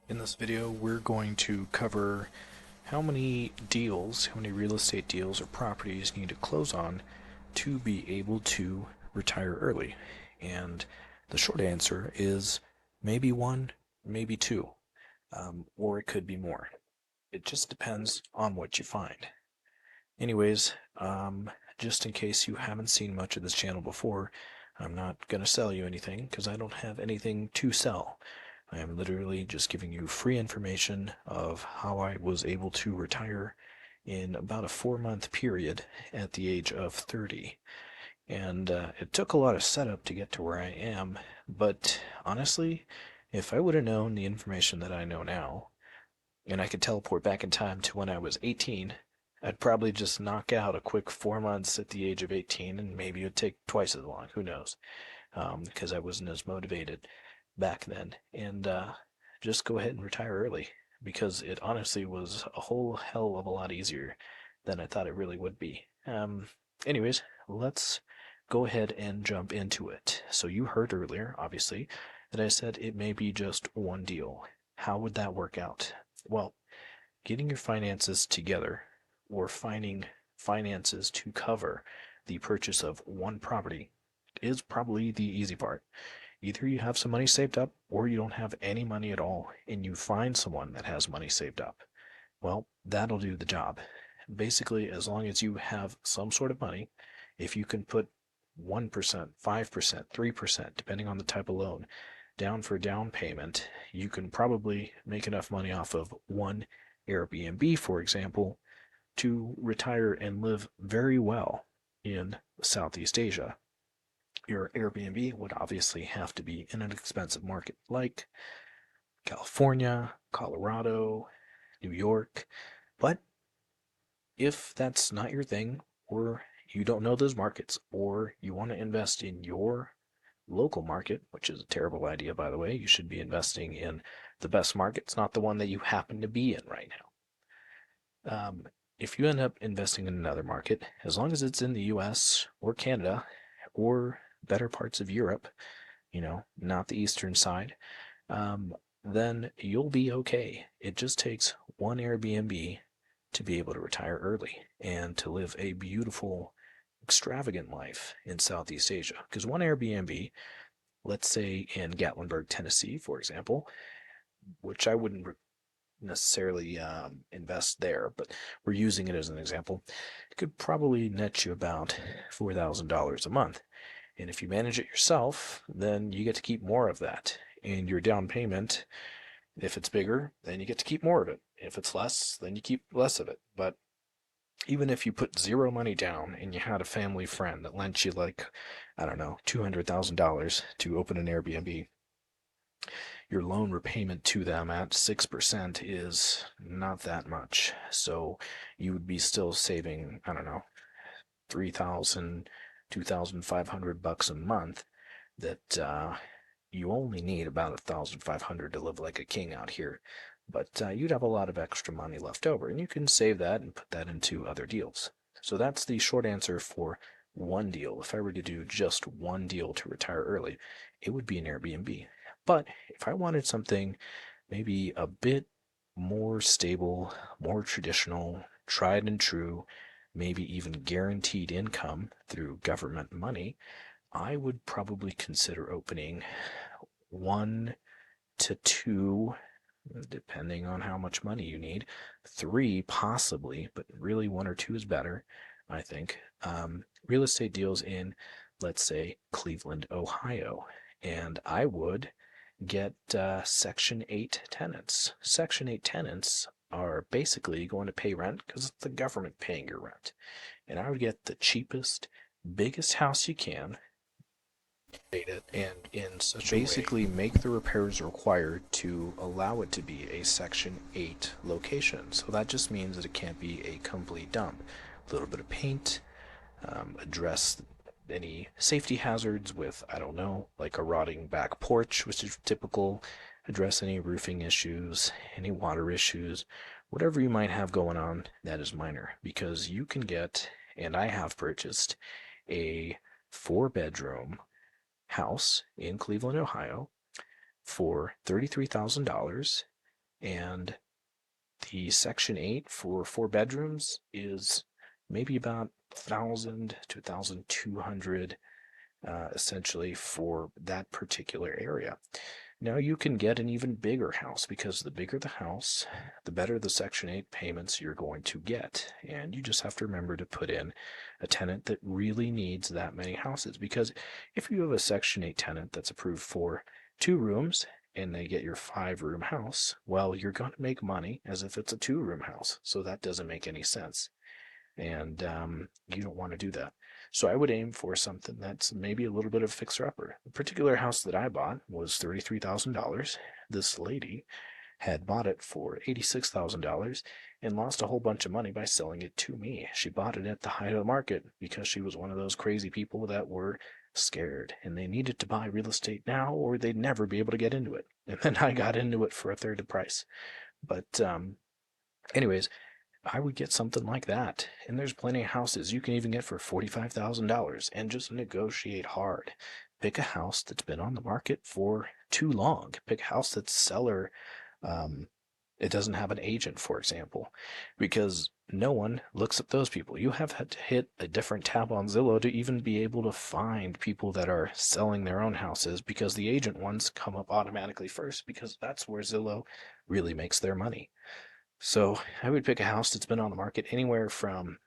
In this video, we're going to cover how many real estate deals or properties you need to close on to be able to retire early. And the short answer is maybe one, maybe two, or it could be more. It just depends on what you find. Anyways, just in case you haven't seen much of this channel before, I'm not going to sell you anything because I don't have anything to sell. I am literally just giving you free information of how I was able to retire in about a 4-month period at the age of 30. And it took a lot of setup to get to where I am, but honestly, if I would have known the information that I know now, and I could teleport back in time to when I was 18, I'd probably just knock out a quick 4 months at the age of 18, and maybe it would take twice as long, who knows, because I wasn't as motivated back then. And just go ahead and retire early, because it honestly was a whole hell of a lot easier than I thought it really would be. Anyways, let's go ahead and jump into it. So you heard earlier, obviously, that I said it may be just one deal. How would that work out? Well, getting your finances together or finding finances to cover the purchase of one property is probably the easy part. Either you have some money saved up or you don't have any money at all and you find someone that has money saved up. Well, that'll do the job. Basically, as long as you have some sort of money, if you can put 1%, 5%, 3%, depending on the type of loan, down for down payment, you can probably make enough money off of one Airbnb, for example, to retire and live very well in Southeast Asia. Your Airbnb would obviously have to be in an expensive market like California, Colorado, New York. But if that's not your thing, or you don't know those markets, or you want to invest in your local market, which is a terrible idea, by the way. You should be investing in the best markets, not the one that you happen to be in right now. If you end up investing in another market, as long as it's in the US or Canada or better parts of Europe, not the eastern side, then you'll be okay. It just takes one Airbnb to be able to retire early and to live a beautiful, extravagant life in Southeast Asia. Because one Airbnb, let's say in Gatlinburg, Tennessee, for example, which I wouldn't necessarily invest there, but we're using it as an example, it could probably net you about $4,000 a month. And if you manage it yourself, then you get to keep more of that. And your down payment, if it's bigger, then you get to keep more of it. If it's less, then you keep less of it. But even if you put zero money down and you had a family friend that lent you like, I don't know, $200,000 to open an Airbnb, your loan repayment to them at 6% is not that much. So you would be still saving, I don't know, 3,000, 2,500 bucks a month that you only need about 1,500 to live like a king out here. But you'd have a lot of extra money left over, and you can save that and put that into other deals. So that's the short answer for one deal. If I were to do just one deal to retire early, it would be an Airbnb. But if I wanted something maybe a bit more stable, more traditional, tried and true, maybe even guaranteed income through government money, I would probably consider opening 1 to 2, depending on how much money you need, 3 possibly, but really 1 or 2 is better, I think. Real estate deals in, let's say, Cleveland, Ohio, and I would get Section 8 tenants. Section 8 tenants are basically going to pay rent because it's the government paying your rent. And I would get the cheapest, biggest house you can, it and in such basically make the repairs required to allow it to be a Section 8 location. So that just means that it can't be a complete dump. A little bit of paint, address any safety hazards with, I don't know, like a rotting back porch, which is typical, address any roofing issues, any water issues, whatever you might have going on, that is minor. Because you can get, and I have purchased, a 4-bedroom house in Cleveland, Ohio for $33,000 And the Section 8 for 4 bedrooms is maybe about 1,000 to 1,200 essentially for that particular area. Now you can get an even bigger house because the bigger the house, the better the Section 8 payments you're going to get. And you just have to remember to put in a tenant that really needs that many houses. Because if you have a Section 8 tenant that's approved for 2 rooms and they get your 5 room house, well, you're going to make money as if it's a 2 room house. So that doesn't make any sense. And you don't want to do that. So I would aim for something that's maybe a little bit of fixer-upper. The particular house that I bought was $33,000. This lady had bought it for $86,000 and lost a whole bunch of money by selling it to me. She bought it at the height of the market because she was one of those crazy people that were scared and they needed to buy real estate now or they'd never be able to get into it. And then I got into it for a third the price. But anyways, I would get something like that. And there's plenty of houses you can even get for $45,000 and just negotiate hard. Pick a house that's been on the market for too long. Pick a house that's seller. It doesn't have an agent, for example, because no one looks at those people. You have had to hit a different tab on Zillow to even be able to find people that are selling their own houses because the agent ones come up automatically first because that's where Zillow really makes their money. So I would pick a house that's been on the market anywhere from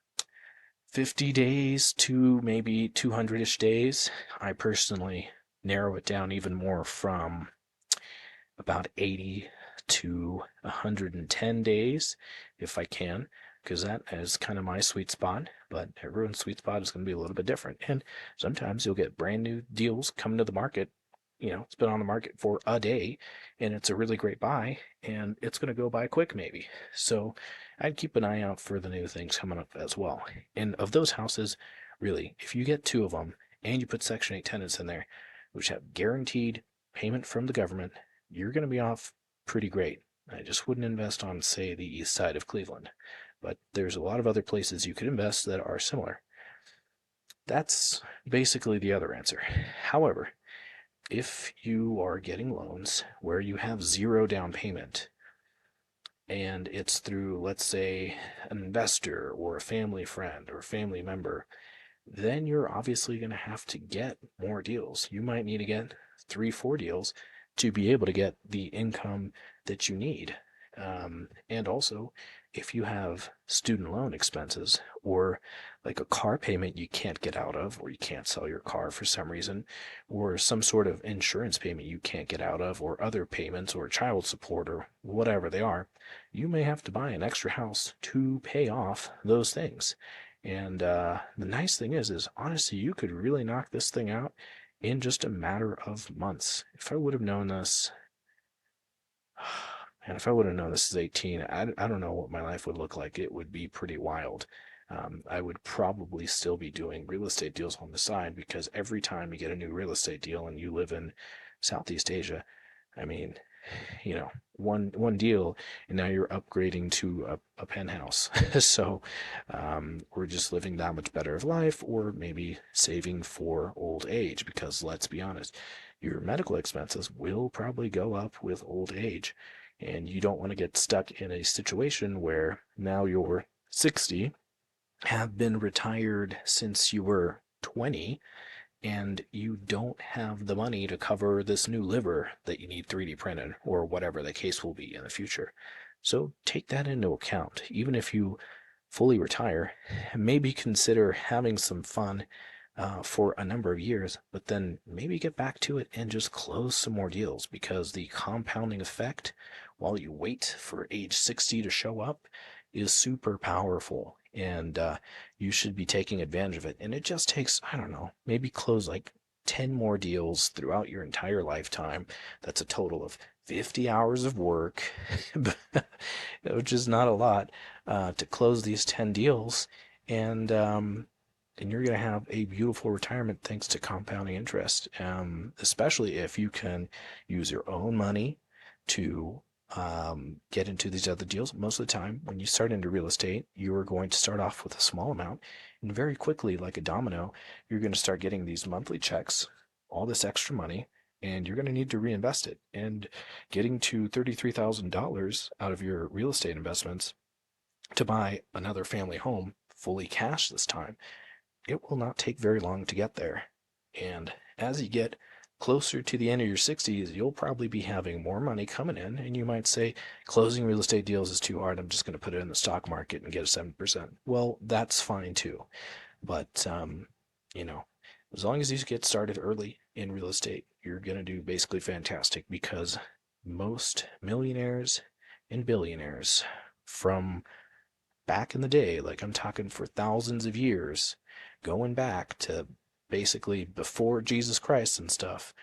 50 days to maybe 200-ish days. I personally narrow it down even more from about 80 to 110 days if I can, because that is kind of my sweet spot. But everyone's sweet spot is going to be a little bit different. And sometimes you'll get brand new deals coming to the market. It's been on the market for a day and it's a really great buy and it's going to go by quick maybe. So I'd keep an eye out for the new things coming up as well. And of those houses, really, if you get 2 of them and you put Section 8 tenants in there, which have guaranteed payment from the government, you're going to be off pretty great. I just wouldn't invest on, say, the east side of Cleveland. But there's a lot of other places you could invest that are similar. That's basically the other answer. However, if you are getting loans where you have zero down payment and it's through, let's say, an investor or a family friend or a family member, then you're obviously going to have to get more deals. You might need to get 3, 4 deals to be able to get the income that you need. And also, if you have student loan expenses or like a car payment you can't get out of, or you can't sell your car for some reason, or some sort of insurance payment you can't get out of, or other payments, or child support, or whatever they are, you may have to buy an extra house to pay off those things. And the nice thing is honestly, you could really knock this thing out in just a matter of months. If I would have known this, and if I would have known this is 18, I don't know what my life would look like. It would be pretty wild. I would probably still be doing real estate deals on the side because every time you get a new real estate deal and you live in Southeast Asia, I mean, one deal and now you're upgrading to a penthouse. So we're just living that much better of life, or maybe saving for old age, because let's be honest, your medical expenses will probably go up with old age, and you don't want to get stuck in a situation where now you're 60, have been retired since you were 20, and you don't have the money to cover this new liver that you need 3D printed or whatever the case will be in the future. So take that into account. Even if you fully retire, maybe consider having some fun for a number of years, but then maybe get back to it and just close some more deals, because the compounding effect while you wait for age 60 to show up is super powerful, and you should be taking advantage of it. And it just takes, I don't know, maybe close like 10 more deals throughout your entire lifetime. That's a total of 50 hours of work, which is not a lot, to close these 10 deals. And you're going to have a beautiful retirement thanks to compounding interest, especially if you can use your own money to get into these other deals. Most of the time, when you start into real estate, you are going to start off with a small amount, and very quickly, like a domino, you're going to start getting these monthly checks, all this extra money, and you're going to need to reinvest it. And getting to $33,000 out of your real estate investments to buy another family home, fully cash this time, it will not take very long to get there. And as you get closer to the end of your 60s, you'll probably be having more money coming in, and you might say, closing real estate deals is too hard. I'm just going to put it in the stock market and get a 7%. Well, that's fine too. But, you know, as long as you get started early in real estate, you're going to do basically fantastic, because most millionaires and billionaires from back in the day, like I'm talking for thousands of years, going back to basically before Jesus Christ and stuff,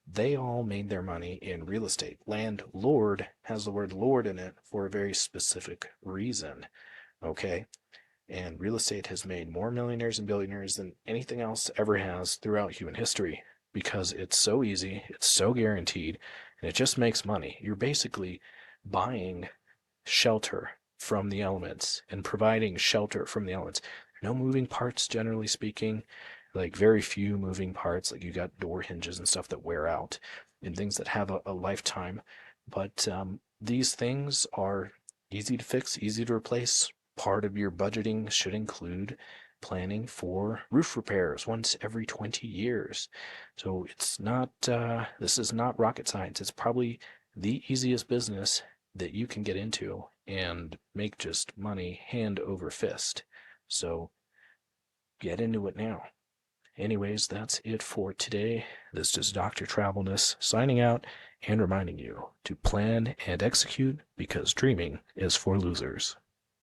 they all made their money in real estate. Landlord has the word Lord in it for a very specific reason. Okay? And real estate has made more millionaires and billionaires than anything else ever has throughout human history, because it's so easy, it's so guaranteed, and it just makes money. You're basically buying shelter from the elements and providing shelter from the elements. No moving parts, generally speaking, like very few moving parts. Like you got door hinges and stuff that wear out and things that have a lifetime. But these things are easy to fix, easy to replace. Part of your budgeting should include planning for roof repairs once every 20 years. So it's not, this is not rocket science. It's probably the easiest business that you can get into and make just money hand over fist. So get into it now. Anyways, that's it for today. This is Dr. Travelness signing out and reminding you to plan and execute, because dreaming is for losers.